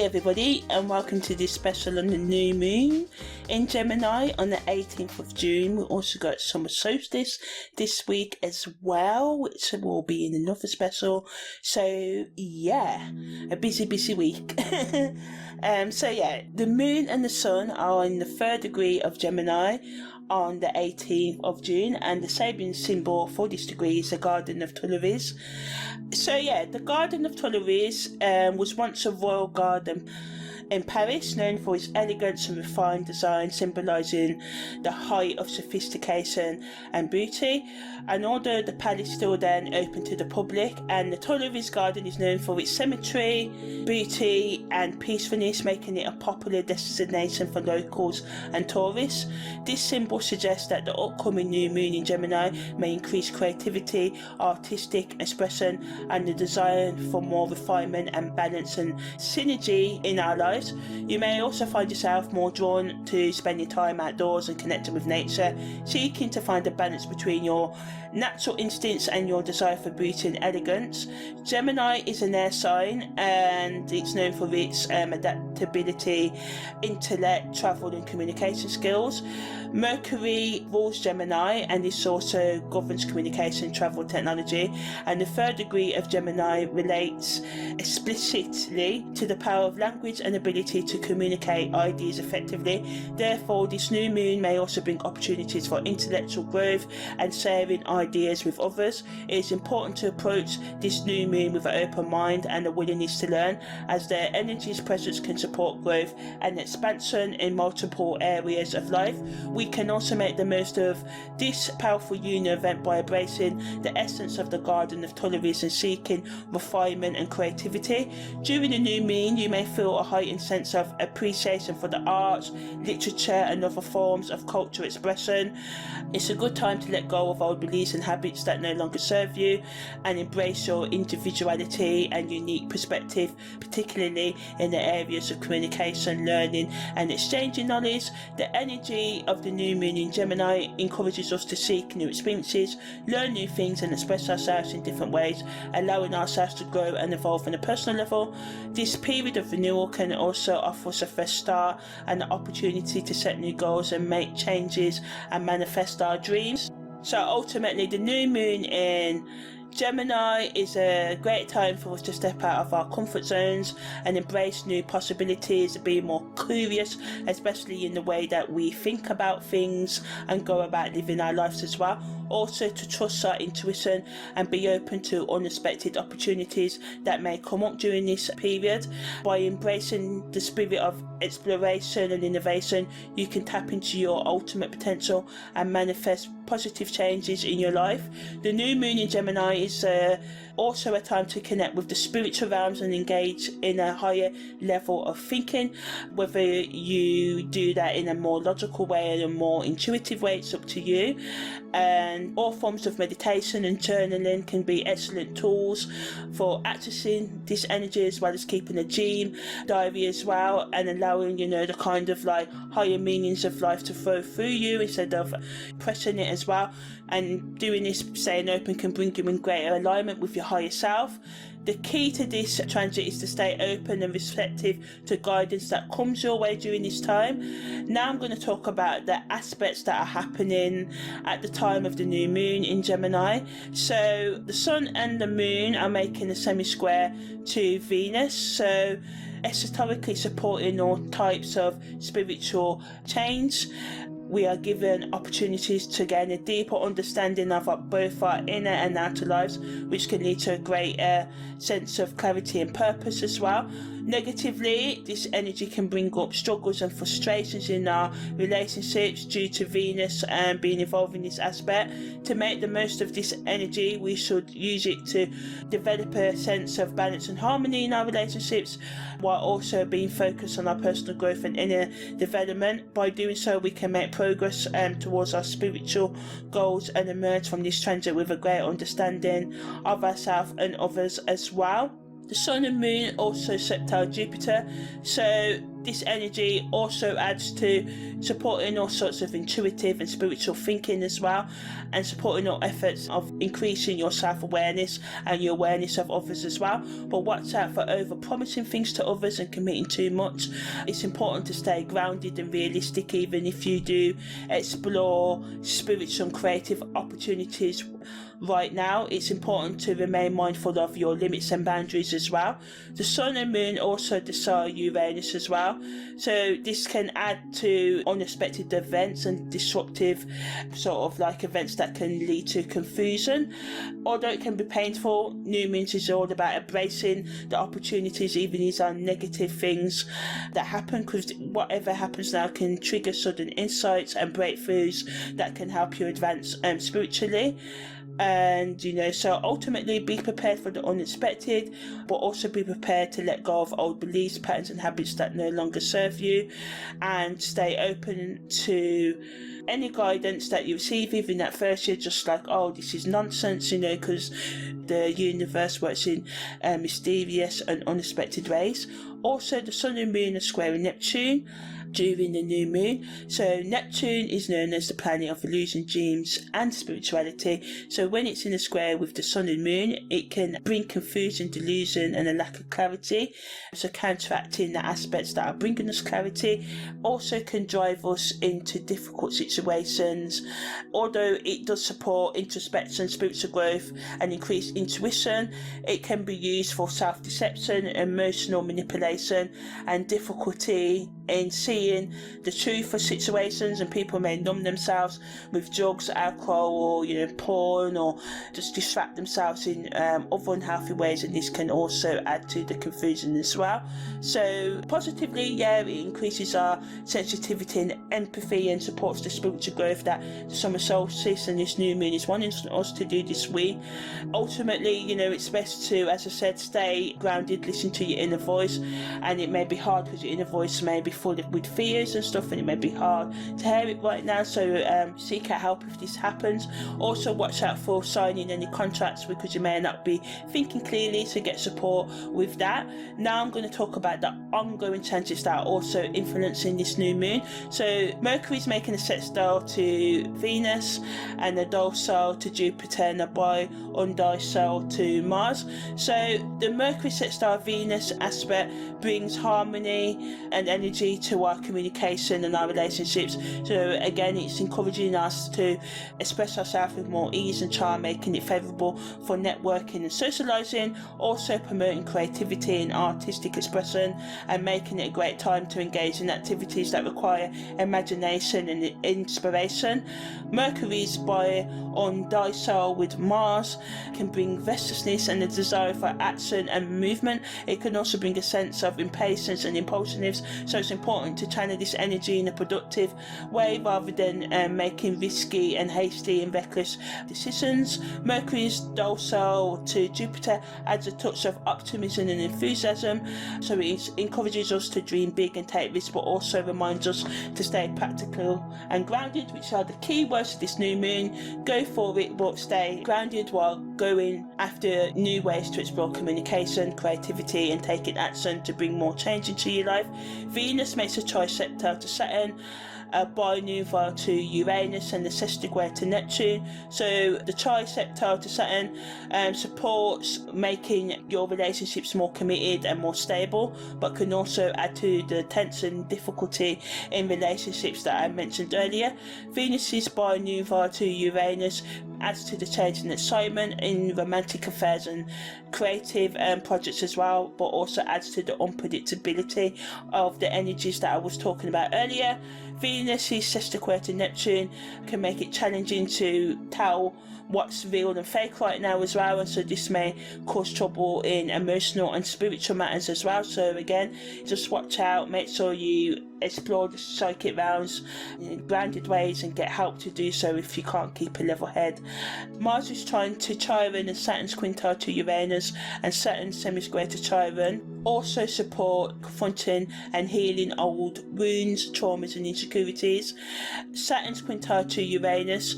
Hey everybody, and welcome to this special on the new moon in Gemini on the 18th of June. We also got summer solstice this week as well, which will be in another special. So yeah, a busy week. The moon and the sun are in the 3rd degree of Gemini on the 18th of June, and the Sabian symbol for this degree is the Garden of Tuileries. The Garden of Tuileries was once a royal garden in Paris, known for its elegance and refined design, symbolising the height of sophistication and beauty. And although the palace is still then open to the public, and the Tuileries Garden is known for its symmetry, beauty and peacefulness, making it a popular destination for locals and tourists. This symbol suggests that the upcoming new moon in Gemini may increase creativity, artistic expression and the desire for more refinement and balance and synergy in our lives. You may also find yourself more drawn to spending time outdoors and connecting with nature, seeking to find a balance between your natural instincts and your desire for beauty and elegance. Gemini is an air sign, and it's known for its adaptability, intellect, travel and communication skills. Mercury rules Gemini, and this also governs communication, travel, technology. And the 3rd degree of Gemini relates explicitly to the power of language and ability to communicate ideas effectively. Therefore, this new moon may also bring opportunities for intellectual growth and sharing ideas with others. It is important to approach this new moon with an open mind and a willingness to learn, as their energy's presence can support growth and expansion in multiple areas of life. We can also make the most of this powerful lunar event by embracing the essence of the Garden of Tuileries and seeking refinement and creativity. During the new moon, you may feel a heightened sense of appreciation for the arts, literature and other forms of cultural expression. It's a good time to let go of old beliefs and habits that no longer serve you and embrace your individuality and unique perspective, particularly in the areas of communication, learning and exchanging knowledge. The energy of the new moon in Gemini encourages us to seek new experiences, learn new things and express ourselves in different ways, allowing ourselves to grow and evolve on a personal level. This period of renewal can also offer us a fresh start and the opportunity to set new goals and make changes and manifest our dreams. So ultimately, the new moon in Gemini is a great time for us to step out of our comfort zones and embrace new possibilities, be more curious, especially in the way that we think about things and go about living our lives as well. Also to trust our intuition and be open to unexpected opportunities that may come up during this period. By embracing the spirit of exploration and innovation, you can tap into your ultimate potential and manifest positive changes in your life. The new moon in Gemini is also a time to connect with the spiritual realms and engage in a higher level of thinking. Whether you do that in a more logical way and a more intuitive way, it's up to you. And all forms of meditation and journaling can be excellent tools for accessing this energy, as well as keeping a diary as well, and allowing the kind of higher meanings of life to flow through you instead of pressing it as well. And doing this, staying open, can bring you in greater alignment with your higher self. The key to this transit is to stay open and receptive to guidance that comes your way during this time. Now I'm going to talk about the aspects that are happening at the time of the new moon in Gemini. So the sun and the moon are making a semi-square to Venus, so esoterically supporting all types of spiritual change. We are given opportunities to gain a deeper understanding of both our inner and outer lives, which can lead to a greater sense of clarity and purpose as well. Negatively, this energy can bring up struggles and frustrations in our relationships due to Venus being involved in this aspect. To make the most of this energy, we should use it to develop a sense of balance and harmony in our relationships, while also being focused on our personal growth and inner development. By doing so, we can make progress towards our spiritual goals and emerge from this transit with a great understanding of ourselves and others as well. The sun and moon also sextile Jupiter, so This energy also adds to supporting all sorts of intuitive and spiritual thinking as well, and supporting all efforts of increasing your self-awareness and your awareness of others as well. But watch out for over-promising things to others and committing too much. It's important to stay grounded and realistic, even if you do explore spiritual and creative opportunities right now. It's important to remain mindful of your limits and boundaries as well. The sun and moon also decide Uranus as well, so this can add to unexpected events and disruptive sort of like events that can lead to confusion. Although it can be painful, new moons is all about embracing the opportunities, even these are negative things that happen, because whatever happens now can trigger sudden insights and breakthroughs that can help you advance spiritually. And so ultimately be prepared for the unexpected, but also be prepared to let go of old beliefs, patterns and habits that no longer serve you, and stay open to any guidance that you receive, even that first year, just like, oh, this is nonsense, because the universe works in mysterious and unexpected ways. Also, the sun and moon are squaring Neptune during the new moon. So Neptune is known as the planet of illusion, dreams and spirituality. So when it's in a square with the sun and moon, it can bring confusion, delusion and a lack of clarity. So counteracting the aspects that are bringing us clarity also can drive us into difficult situations. Although it does support introspection, spiritual growth and increased intuition, it can be used for self-deception, emotional manipulation and difficulty in seeing the truth of situations, and people may numb themselves with drugs, alcohol, or porn, or just distract themselves in other unhealthy ways, and this can also add to the confusion as well. So positively, it increases our sensitivity and empathy and supports the spiritual growth that the summer solstice and this new moon is wanting us to do this week. Ultimately, it's best to, as I said, stay grounded, listen to your inner voice, and it may be hard because your inner voice may be full with fears and stuff, and it may be hard to hear it right now, so seek out help if this happens. Also watch out for signing any contracts, because you may not be thinking clearly, so get support with that. Now I'm going to talk about the ongoing transits that are also influencing this new moon. So Mercury is making a sextile to Venus, and a docile to Jupiter, and a bi-undicile to Mars. So the Mercury sextile Venus aspect brings harmony and energy to our communication and our relationships. So again, it's encouraging us to express ourselves with more ease and charm, making it favourable for networking and socialising, also promoting creativity and artistic expression, and making it a great time to engage in activities that require imagination and inspiration. Mercury's bi-undicile with Mars can bring restlessness and a desire for action and movement. It can also bring a sense of impatience and impulsiveness, so it's important to channel this energy in a productive way rather than making risky and hasty and reckless decisions. Mercury's docile to Jupiter adds a touch of optimism and enthusiasm, so it encourages us to dream big and take risks, but also reminds us to stay practical and grounded, which are the key words of this new moon. Go for it, but stay grounded while going after new ways to explore communication, creativity and taking action to bring more change into your life. Venus makes a trisectile to Saturn, a bi-noodle to Uranus and the sextile to Neptune. So the trisectile to Saturn supports making your relationships more committed and more stable, but can also add to the tension and difficulty in relationships that I mentioned earlier. Venus's bi-noodle to Uranus adds to the change and excitement in romantic affairs and creative projects as well, but also adds to the unpredictability of the energies that I was talking about earlier. Venus's sextile to Neptune can make it challenging to tell what's real and fake right now as well, and so this may cause trouble in emotional and spiritual matters as well. So again, just watch out, make sure you explore the psychic realms in grounded ways and get help to do so if you can't keep a level head. Mars is trying to Chiron and Saturn's quintile to Uranus and Saturn semi-square to Chiron. also support confronting and healing old wounds, traumas and insecurities. Saturn's quintile to Uranus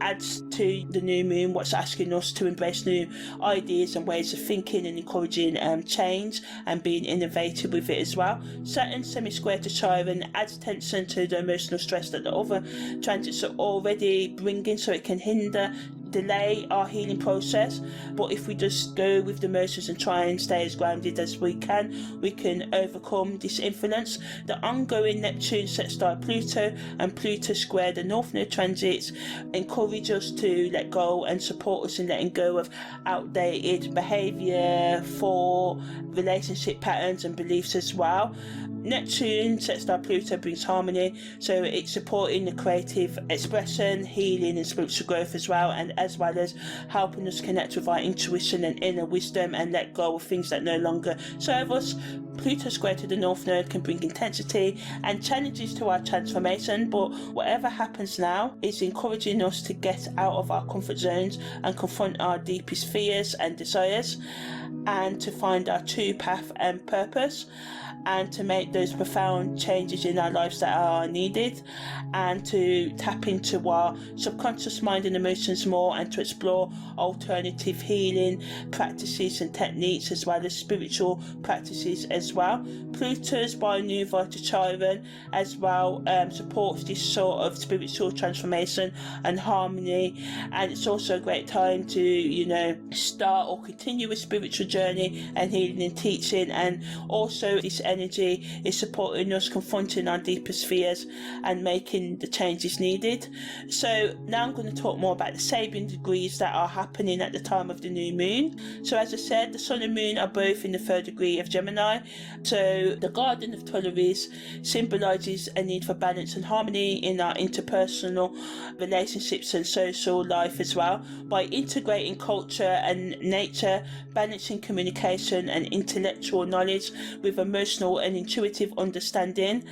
adds to the new moon, what's asking us to embrace new ideas and ways of thinking and encouraging change and being innovative with it as well. Saturn semi-square to Chiron adds tension to the emotional stress that the other transits are already bringing, so it can hinder, delay our healing process. But if we just go with the motions and try and stay as grounded as we can overcome this influence. The ongoing Neptune sextile Pluto and Pluto square the North Node transits encourage us to let go and support us in letting go of outdated behaviour for relationship patterns and beliefs as well. Neptune sextile Pluto brings harmony, so it's supporting the creative expression, healing and spiritual growth as well, and as well as helping us connect with our intuition and inner wisdom and let go of things that no longer serve us. Pluto square to the North Node can bring intensity and challenges to our transformation, but whatever happens now is encouraging us to get out of our comfort zones and confront our deepest fears and desires, and to find our true path and purpose, and to make those profound changes in our lives that are needed, and to tap into our subconscious mind and emotions more, and to explore alternative healing practices and techniques as well as spiritual practices as well. Pluto's binuva to Chiron as well supports this sort of spiritual transformation and harmony, and it's also a great time to start or continue a spiritual journey and healing and teaching. And also this energy is supporting us confronting our deepest fears and making the changes needed. So now I'm going to talk more about the Sabian degrees that are happening at the time of the new moon. So as I said, the sun and moon are both in the 3rd degree of Gemini. So the garden of Ptolemy symbolises a need for balance and harmony in our interpersonal relationships and social life as well. By integrating culture and nature, balancing communication and intellectual knowledge with emotional and intuitive understanding.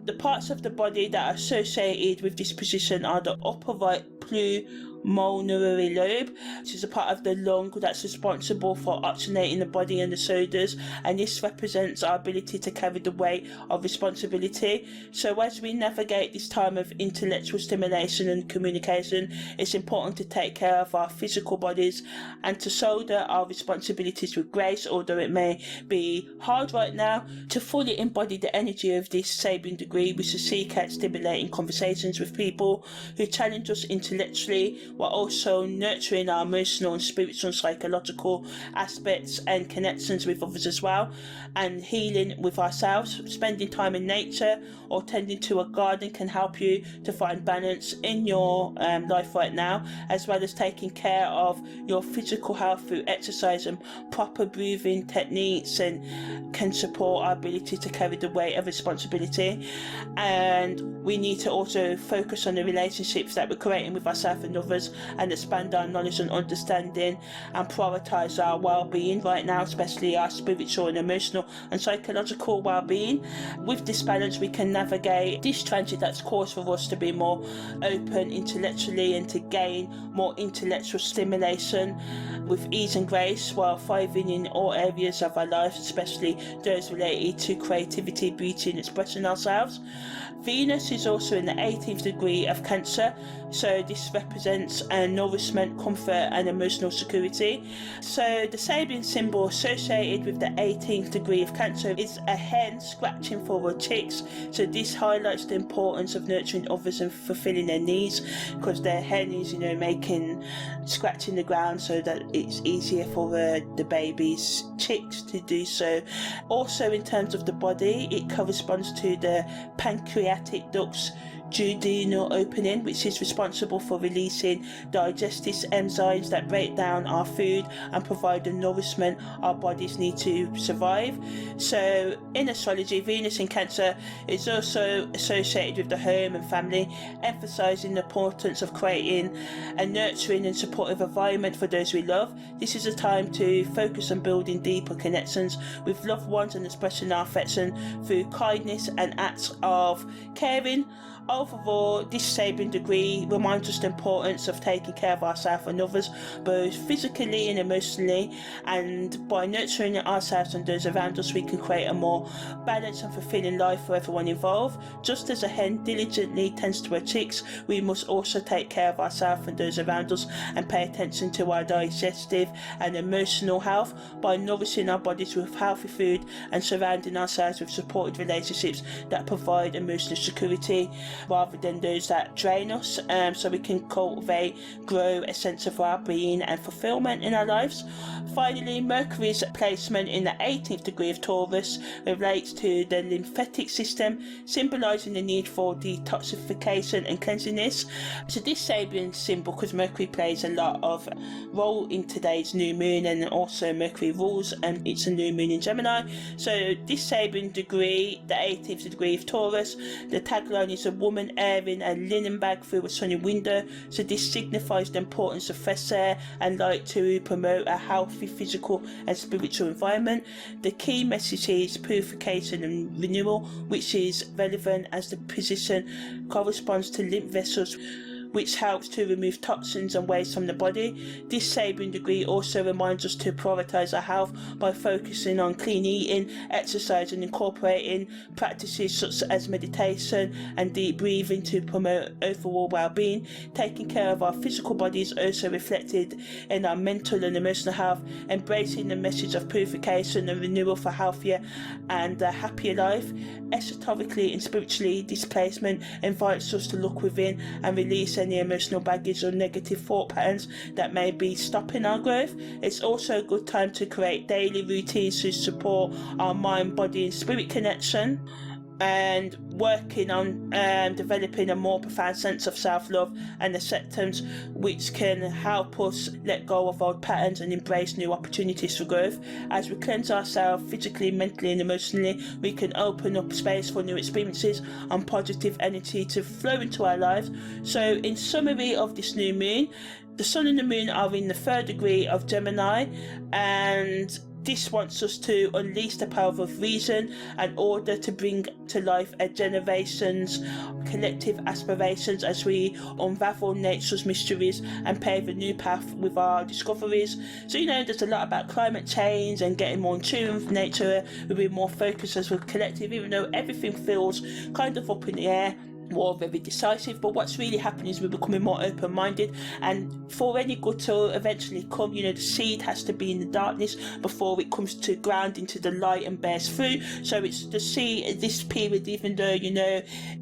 The parts of the body that are associated with this position are the upper right pulmonary lobe, which is a part of the lung that's responsible for oxygenating the body and the shoulders, and this represents our ability to carry the weight of responsibility. So as we navigate this time of intellectual stimulation and communication, it's important to take care of our physical bodies and to shoulder our responsibilities with grace, although it may be hard right now. To fully embody the energy of this Sabian degree, we should seek out stimulating conversations with people who challenge us intellectually, while also nurturing our emotional and spiritual and psychological aspects and connections with others as well, and healing with ourselves. Spending time in nature or tending to a garden can help you to find balance in your life right now, as well as taking care of your physical health through exercise and proper breathing techniques, and can support our ability to carry the weight of responsibility. And we need to also focus on the relationships that we're creating with ourselves and others, and expand our knowledge and understanding, and prioritise our well-being right now, especially our spiritual and emotional and psychological well-being. With this balance, we can navigate this transit that's caused for us to be more open intellectually and to gain more intellectual stimulation with ease and grace, while thriving in all areas of our lives, especially those related to creativity, beauty and expressing ourselves. Venus is also in the 18th degree of Cancer, so this represents nourishment, comfort and emotional security. So the Sabian symbol associated with the 18th degree of Cancer is a hen scratching for her chicks, so this highlights the importance of nurturing others and fulfilling their needs, because the hen is scratching the ground so that it's easier for the baby's chicks to do so. Also in terms of the body, it corresponds to the pancreatic duct's duodenal opening, which is responsible for releasing digestive enzymes that break down our food and provide the nourishment our bodies need to survive. So in astrology, Venus in Cancer is also associated with the home and family, emphasising the importance of creating a nurturing and supportive environment for those we love. This is a time to focus on building deeper connections with loved ones and expressing our affection through kindness and acts of caring. Overall, this Sabian degree reminds us the importance of taking care of ourselves and others, both physically and emotionally, and by nurturing ourselves and those around us, we can create a more balanced and fulfilling life for everyone involved. Just as a hen diligently tends to her chicks, we must also take care of ourselves and those around us and pay attention to our digestive and emotional health by nourishing our bodies with healthy food and surrounding ourselves with supportive relationships that provide emotional security rather than those that drain us, so we can cultivate, grow a sense of well-being and fulfillment in our lives. Finally, Mercury's placement in the 18th degree of Taurus relates to the lymphatic system, symbolising the need for detoxification and cleanliness. So this Sabian symbol, because Mercury plays a lot of role in today's new moon, and also Mercury rules and it's a new moon in Gemini. So this Sabian degree, the 18th degree of Taurus, the tagline is a woman airing a linen bag through a sunny window. So this signifies the importance of fresh air and light to promote a healthy physical and spiritual environment. The key message is purification and renewal, which is relevant as the position corresponds to lymph vessels, which helps to remove toxins and waste from the body. This Sabian degree also reminds us to prioritise our health by focusing on clean eating, exercise and incorporating practices such as meditation and deep breathing to promote overall well-being. Taking care of our physical body is also reflected in our mental and emotional health, embracing the message of purification and renewal for healthier and a happier life. Esoterically and spiritually, this placement invites us to look within and release any emotional baggage or negative thought patterns that may be stopping our growth. It's also a good time to create daily routines to support our mind, body and spirit connection, and working on developing a more profound sense of self-love and acceptance, which can help us let go of old patterns and embrace new opportunities for growth. As we cleanse ourselves physically, mentally and emotionally, we can open up space for new experiences and positive energy to flow into our lives. So in summary of this new moon, the sun and the moon are in the 3rd degree of Gemini, and this wants us to unleash the power of reason in order to bring to life a generation's collective aspirations as we unravel nature's mysteries and pave a new path with our discoveries. So, there's a lot about climate change and getting more in tune with nature. We'll be more focused as a collective, even though everything feels kind of up in the air, more very decisive. But what's really happening is we're becoming more open-minded, and for any good to eventually come, the seed has to be in the darkness before it comes to ground into the light and bears fruit. So it's the seed this period, even though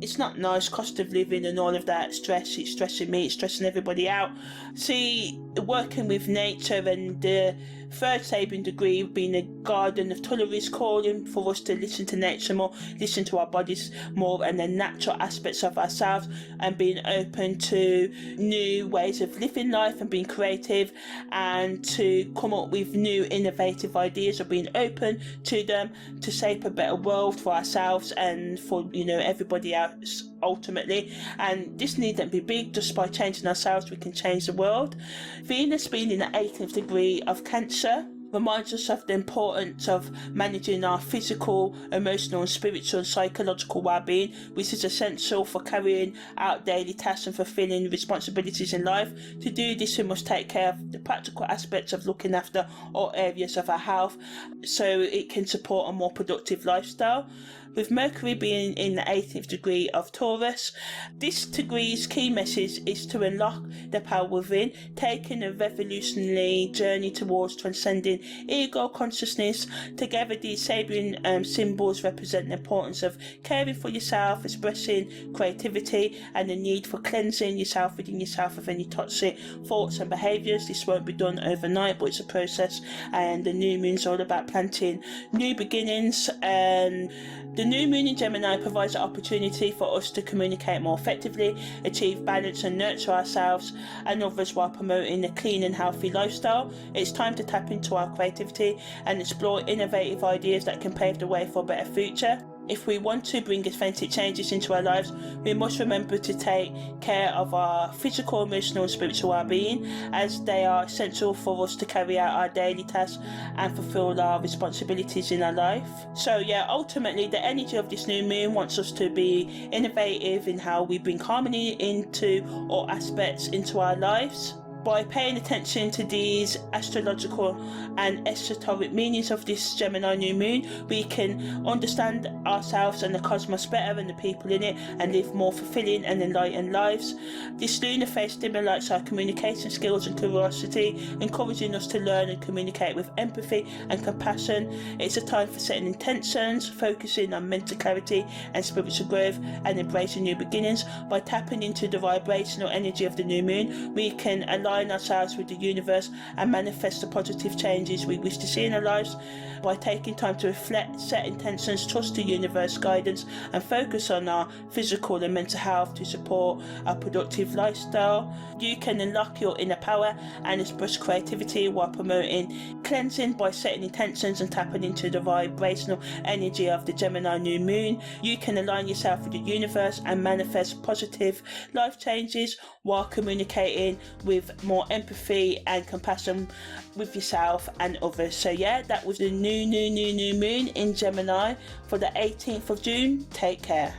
it's not nice, cost of living and all of that stress, it's stressing me, it's stressing everybody out. See, working with nature and the 3rd Sabian degree being a garden of Tullari's calling for us to listen to nature more, listen to our bodies more and the natural aspects of ourselves, and being open to new ways of living life and being creative, and to come up with new innovative ideas, of being open to them to shape a better world for ourselves and for everybody else ultimately. And this needn't be big. Just by changing ourselves we can change the world. Venus being in the 18th degree of Cancer reminds us of the importance of managing our physical, emotional and spiritual and psychological well-being, which is essential for carrying out daily tasks and fulfilling responsibilities in life. To do this, we must take care of the practical aspects of looking after all areas of our health so it can support a more productive lifestyle. With Mercury being in the 18th degree of Taurus, this degree's key message is to unlock the power within, taking a revolutionary journey towards transcending ego consciousness. Together, these Sabian symbols represent the importance of caring for yourself, expressing creativity, and the need for cleansing yourself within yourself of any toxic thoughts and behaviours. This won't be done overnight, but it's a process, and the new moon's all about planting new beginnings. And the new moon in Gemini provides an opportunity for us to communicate more effectively, achieve balance and nurture ourselves and others while promoting a clean and healthy lifestyle. It's time to tap into our creativity and explore innovative ideas that can pave the way for a better future. If we want to bring authentic changes into our lives, we must remember to take care of our physical, emotional and spiritual well-being, as they are essential for us to carry out our daily tasks and fulfill our responsibilities in our life. So yeah, ultimately the energy of this new moon wants us to be innovative in how we bring harmony into all aspects into our lives. By paying attention to these astrological and esoteric meanings of this Gemini new moon, we can understand ourselves and the cosmos better and the people in it, and live more fulfilling and enlightened lives. This lunar phase stimulates our communication skills and curiosity, encouraging us to learn and communicate with empathy and compassion. It's a time for setting intentions, focusing on mental clarity and spiritual growth, and embracing new beginnings. By tapping into the vibrational energy of the new moon, we can align ourselves with the universe and manifest the positive changes we wish to see in our lives. By taking time to reflect, set intentions, trust the universe guidance, and focus on our physical and mental health to support a productive lifestyle, you can unlock your inner power and express creativity while promoting cleansing. By setting intentions and tapping into the vibrational energy of the Gemini new moon, you can align yourself with the universe and manifest positive life changes while communicating with more empathy and compassion with yourself and others. So yeah, that was the new moon in Gemini for the 18th of June. Take care.